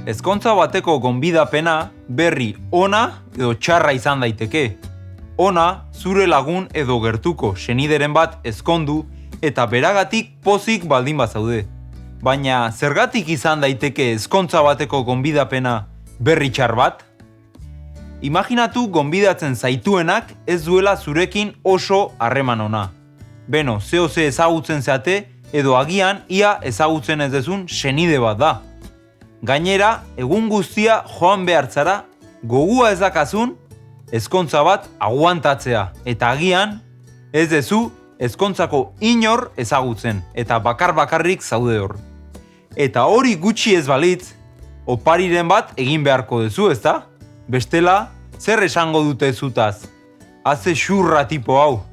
Ezkontza bateko gonbidapena berri ona edo txarra izan daiteke. Ona, zure lagun edo gertuko senideren bat ezkondu eta beragatik pozik baldin bazaude. Baina zergatik izan daiteke ezkontza bateko gonbidapena berri txar bat? Imaginatu gonbidatzen zaituenak ez duela zurekin oso harreman ona. Beno, ze ezagutzen zeate edo agian ia ezagutzen ez dezun senide bat da. Gainera, egun guztia joan behar zara, gogua ez dakazun, ezkontza bat aguantatzea. Eta agian, ez dezu ezkontzako inor ezagutzen, eta bakarrik zaude hor. Eta hori gutxi ez balitz, opariren bat egin beharko duzu, ezta? Bestela, zer esango dute zutaz? Haze xurra tipo hau.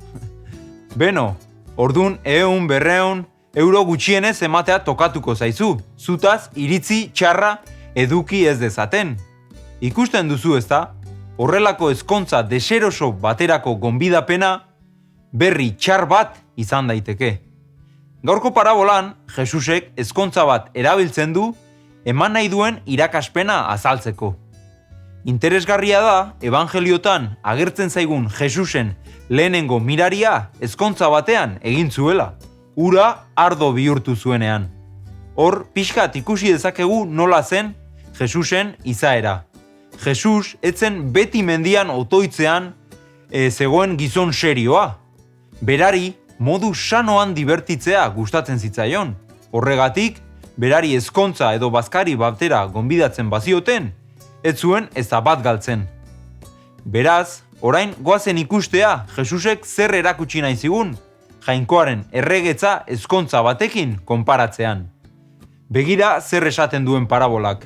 Beno, ordun 100-200 euro gutxienez ematea tokatuko zaizu, zutaz iritzi txarra eduki ez dezaten. Ikusten duzu ezta, horrelako ezkontza deseroso baterako gonbidapena berri txar bat izan daiteke. Gaurko parabolan, Jesusek ezkontza bat erabiltzen du eman nahi duen irakaspena azaltzeko. Interesgarria da, evangeliotan agertzen zaigun Jesusen lehenengo miraria ezkontza batean egin zuela. Ura ardo bihurtu zuenean. Hor, pixkat ikusi dezakegu nola zen Jesusen izaera. Jesus etzen beti mendian otoitzean zegoen gizon serioa. Berari modu sanoan dibertitzea gustatzen zitzaion. Horregatik, berari ezkontza edo bazkari batera gonbidatzen bazioten, ez zuen ez da bat galtzen. Beraz, orain goazen ikustea Jesusek zer erakutsi nahi zigun, Jainkoaren erregetza ezkontza batekin konparatzean. Begira zer esaten duen parabolak.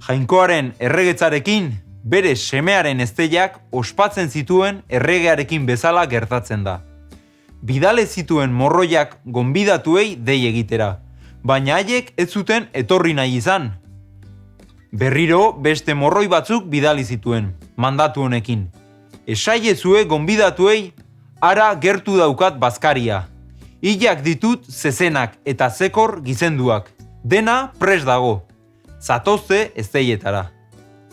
Jainkoaren erregetzarekin bere semearen ezteiak ospatzen zituen erregearekin bezala gertatzen da. Bidale zituen morroiak gonbidatuei dei egitera, baina haiek ez zuten etorri nahi izan. Berriro beste morroi batzuk bidali zituen, mandatu honekin. Esaiezue gonbidatuei, ara gertu daukat bazkaria. Hilak ditut zezenak eta zekor gizenduak. Dena prest dago. Zatozte ezteietara.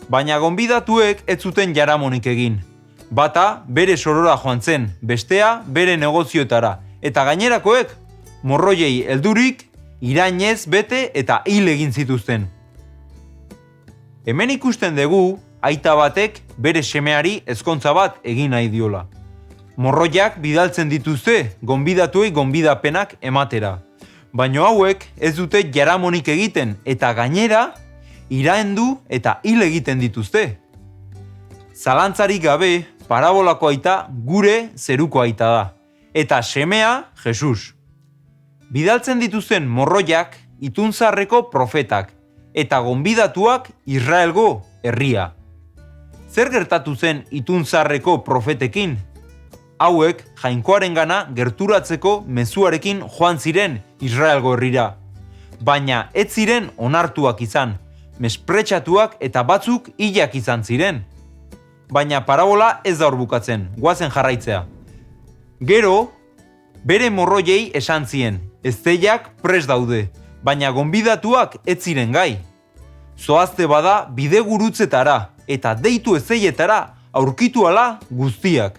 Baina gonbidatuek ez zuten jaramonik egin. Bata bere sorora joan zen, bestea bere negozioetara. Eta gainerakoek, morroiei heldurik, irainez bete eta hil egin zituzten. Hemen ikusten dugu, aita batek bere semeari ezkontza bat egin nahi diola. Morroiak bidaltzen dituzte gonbidatuei gonbidapenak ematera. Baina hauek ez dute jaramonik egiten eta gainera iraindu eta hil egiten dituzte. Zalantzarik gabe, parabolako aita gure zeruko aita da. Eta semea Jesus. Bidaltzen dituzten morroiak itunzarreko profetak eta gonbidatuak Israelgo herria. Zer gertatu zen itunzarreko profetekin? Hauek jainkoarengana gerturatzeko mezuarekin joan ziren Israelgo herrira. Baina ez ziren onartuak izan, mespretxatuak eta batzuk hilak izan ziren. Baina parabola ez da hor bukatzen, goazen jarraitzea. Gero, bere morroiei esan zien, ezteiak prest daude, baina gonbidatuak ez ziren gai. Zoazte bada bidegurutzetara eta deitu ezteietara aurkitu ala guztiak.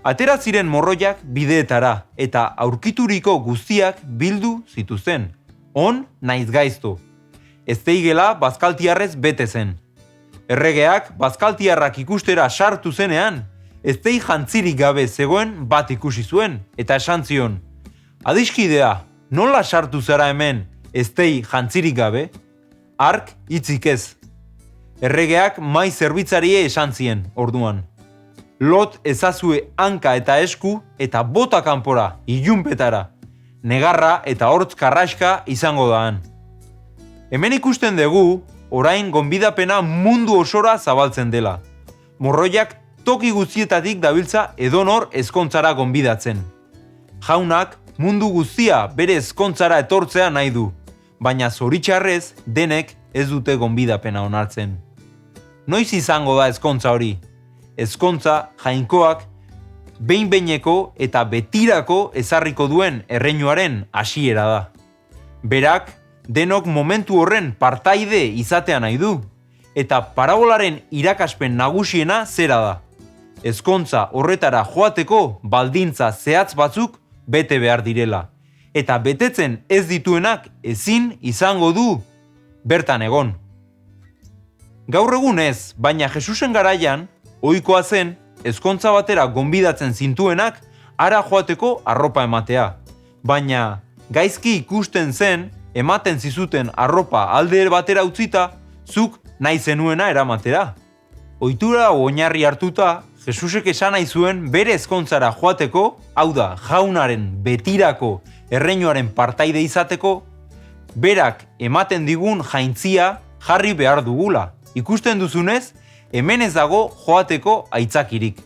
Atera ziren morroiak bideetara eta aurkituriko guztiak bildu zituzten. On naiz gaizto. Ezteigela bazkaltiarrez bete zen. Erregeak bazkaltiarrak ikustera sartu zenean, eztei jantzirik gabe zegoen bat ikusi zuen eta esan zion. Adiskidea, nola sartu zara hemen eztei jantzirik gabe? Hark hitzik ez. Erregeak mai zerbitzarie esan zien orduan. Lot ezazue hanka eta esku eta bota kanpora, ilunpetara. Negarra eta hortz karraska izango daan. Hemen ikusten dugu, orain gonbidapena mundu osora zabaltzen dela. Morroiak toki guztietatik dabiltza edonor ezkontzara gonbidatzen. Jaunak mundu guztia bere ezkontzara etortzea nahi du, baina zoritxarrez denek ez dute gonbidapena onartzen. Noiz izango da ezkontza hori? Ezkontza jainkoak behin-behineko eta betirako ezarriko duen erreinuaren hasiera da. Berak denok momentu horren partaide izatea nahi du. Eta parabolaren irakaspen nagusiena zera da. Ezkontza horretara joateko baldintza zehatz batzuk bete behar direla. Eta betetzen ez dituenak ezin izango du bertan egon. Gaur egun ez, baina Jesusen garaian, ohikoa zen, ezkontza batera gonbidatzen zintuenak hara joateko arropa ematea. Baina gaizki ikusten zen, ematen zizuten arropa alde batera utzita, zuk nahi zenuena eramatera. Ohitura oinarri hartuta, Jesusek esan nahi zuen bere ezkontzara joateko, hau da, jaunaren betirako erreinuaren partaide izateko, berak ematen digun jaintzia jarri behar dugula. Ikusten duzunez, hemen ez dago joateko aitzakirik.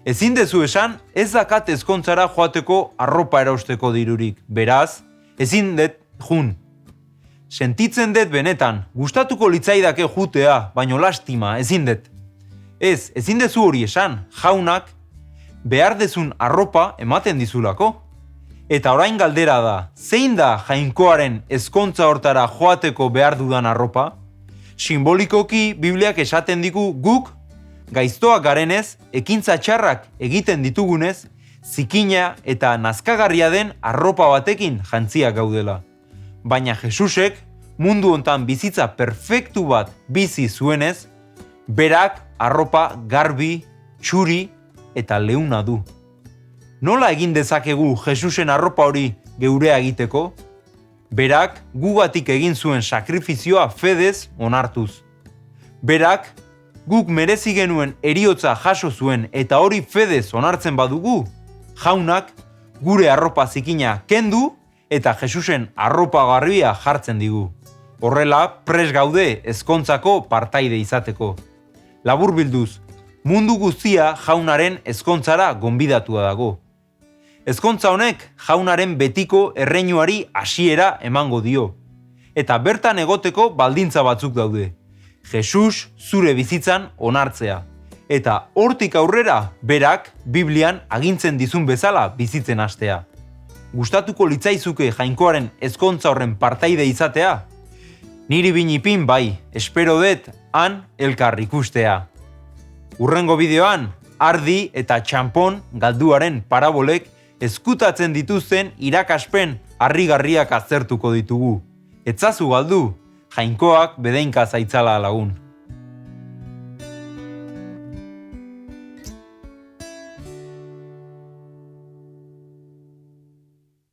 Ezin dezu esan, ez dakat ezkontzara joateko arropa erausteko dirurik. Beraz, ezin dut jun. Sentitzen dut benetan, gustatuko litzaidake jutea, baino lastima, ezin dut. Ezin dezu hori esan, jaunak behar dezun arropa ematen dizulako. Eta orain galdera da, zein da jainkoaren ezkontza hortara joateko behar dudan arropa? Simbolikoki Bibliak esaten digu guk, gaiztoak garenez, ekintza txarrak egiten ditugunez, zikina eta nazkagarria den arropa batekin jantziak gaudela. Baina Jesusek mundu hontan bizitza perfektu bat bizi zuenez, berak arropa garbi, txuri eta leuna du. Nola egin dezakegu Jesusen arropa hori geurea egiteko? Berak gugatik egin zuen sakrifizioa fedez onartuz. Berak guk merezi genuen heriotza jaso zuen eta hori fedez onartzen badugu, jaunak gure arropa zikina kendu eta Jesusen arropa garbia jartzen digu. Horrela pres gaude ezkontzako partaide izateko. Laburbilduz, mundu guztia jaunaren ezkontzara gonbidatua dago. Ezkontza honek jaunaren betiko erreinuari hasiera emango dio. Eta bertan egoteko baldintza batzuk daude. Jesus zure bizitzan onartzea. Eta hortik aurrera berak Biblian agintzen dizun bezala bizitzen hastea. Gustatuko litzaizuke jainkoaren ezkontza horren partaide izatea? Niri binipin bai, espero dut han elkar ikustea. Hurrengo bideoan, ardi eta txanpon galduaren parabolek ezkutatzen dituzten irakaspen harrigarriak aztertuko ditugu. Etzazu galdu, jainkoak bedeinka zaitzala lagun.